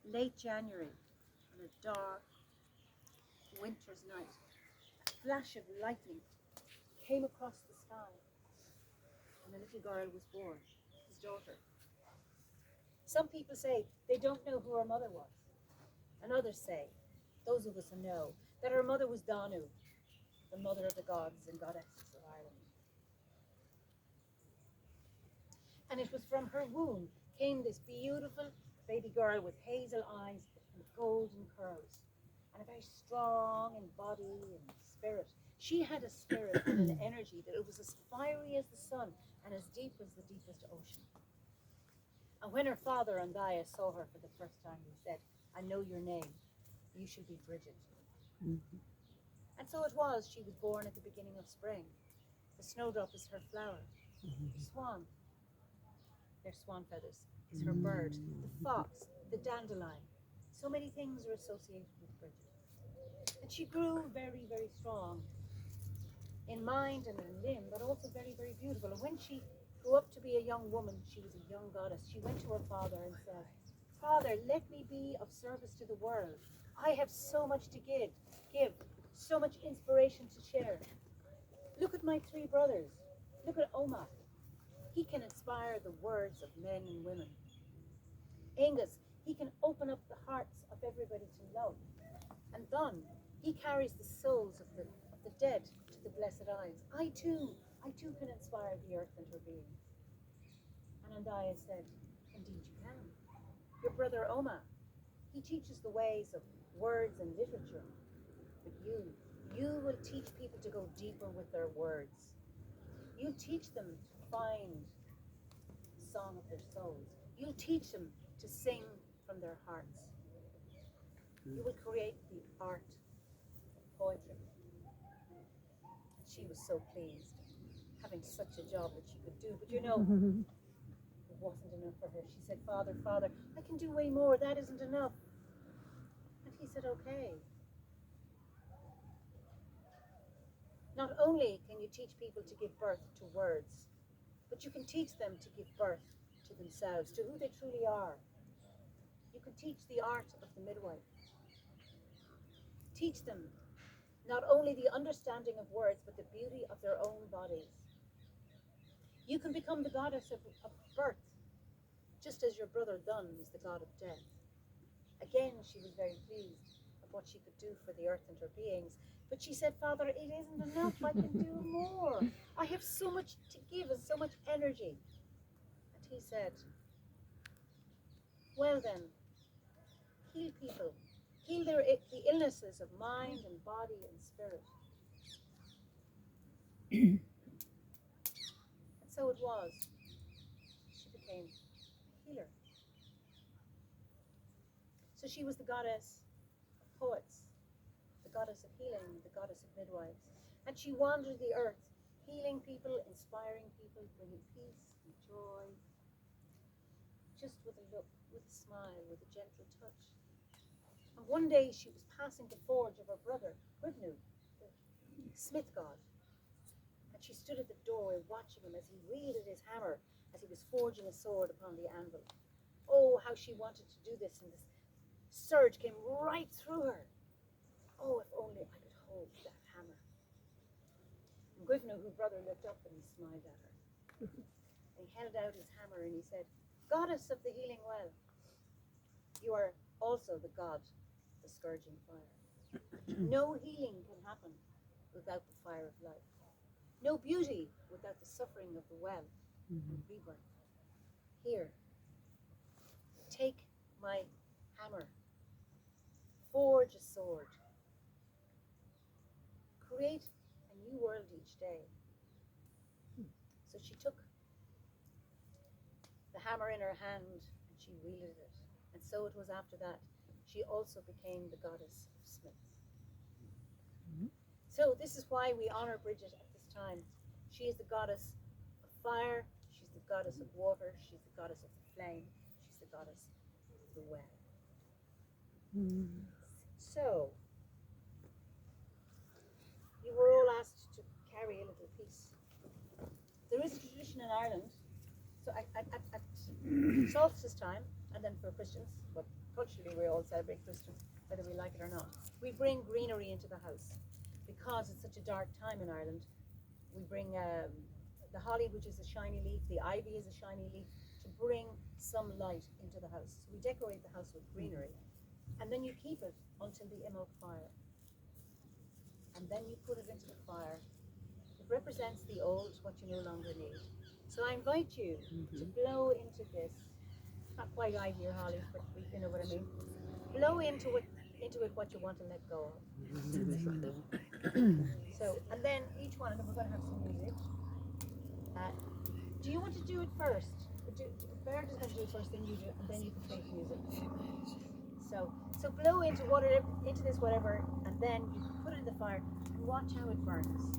late January, on a dark winter's night, a flash of lightning came across the sky, and a little girl was born, his daughter. Some people say they don't know who her mother was, and others say, those of us who know, that her mother was Danu, the mother of the gods and goddesses of Ireland. And it was from her womb came this beautiful baby girl with hazel eyes and golden curls, and a very strong in body and spirit. She had a spirit and an energy that it was as fiery as the sun and as deep as the deepest ocean. And when her father Andaiah saw her for the first time, he said, I know your name. You should be Bridget. Mm-hmm. And so it was. She was born at the beginning of spring. The snowdrop is her flower. Mm-hmm. The swan, their swan feathers, is her bird. The fox, the dandelion. So many things are associated with Bridget. And she grew very, very strong in mind and in limb, but also very, very beautiful. And when she grew up to be a young woman, she was a young goddess. She went to her father and said, Father, let me be of service to the world. I have so much to give, so much inspiration to share. Look at my three brothers. Look at Oma. He can inspire the words of men and women. Angus, he can open up the hearts of everybody to love. And Don, he carries the souls of the dead to the blessed eyes. I too can inspire the earth and her beings. And Andaiah said, indeed you can. Your brother Oma, he teaches the ways of words and literature. But you will teach people to go deeper with their words. You teach them to find the song of their souls. You teach them to sing from their hearts. You will create the art of poetry. She was so pleased, having such a job that she could do. But you know, it wasn't enough for her. She said, Father, I can do way more. That isn't enough. And he said, okay. Not only can you teach people to give birth to words, but you can teach them to give birth to themselves, to who they truly are. You can teach the art of the midwife. Teach them not only the understanding of words, but the beauty of their own bodies. You can become the goddess of birth, just as your brother Dun is the god of death. Again, she was very pleased of what she could do for the earth and her beings. But she said, Father, it isn't enough. I can do more. I have so much to give and so much energy. And he said, well then, heal people. Heal the illnesses of mind and body and spirit. And so it was. She became a healer. So she was the goddess of poets, the goddess of healing, the goddess of midwives. And she wandered the earth, healing people, inspiring people, bringing peace and joy, just with a look, with a smile, with a gentle touch. And one day she was passing the forge of her brother, Gwibnu, the smith god. And she stood at the doorway watching him as he wielded his hammer, as he was forging a sword upon the anvil. Oh, how she wanted to do this, and this surge came right through her. Oh, if only I could hold that hammer. And Gwibnu, her brother, looked up and he smiled at her. And he held out his hammer and he said, Goddess of the healing well, you are also the god of the scourging fire. No healing can happen without the fire of life. No beauty without the suffering of the well and rebirth. Here, take my hammer, forge a sword, create a new world each day. So she took the hammer in her hand and she wielded it. And so it was after that she also became the goddess of smiths. So this is why we honor Bridget at this time. She is the goddess of fire, she's the goddess of water, she's the goddess of the flame, she's the goddess of the well. So, you were all asked to carry a little piece. There is a tradition in Ireland, so at solstice time, and then for Christians, but culturally we all celebrate Christmas, whether we like it or not. We bring greenery into the house because it's such a dark time in Ireland. We bring the holly, which is a shiny leaf, the ivy is a shiny leaf, to bring some light into the house. So we decorate the house with greenery, and then you keep it until the imok fire, and then you put it into the fire. It represents the old, what you no longer need. So I invite you to blow into this. It's not quite ivy or holly, but you know what I mean. Blow into it what you want to let go of. So, and then each one of them, we're going to have some music. Do you want to do it first? Bernard is going to do it first, then you do it, and then you can finish music. So blow into this whatever, and then you put it in the fire and watch how it burns.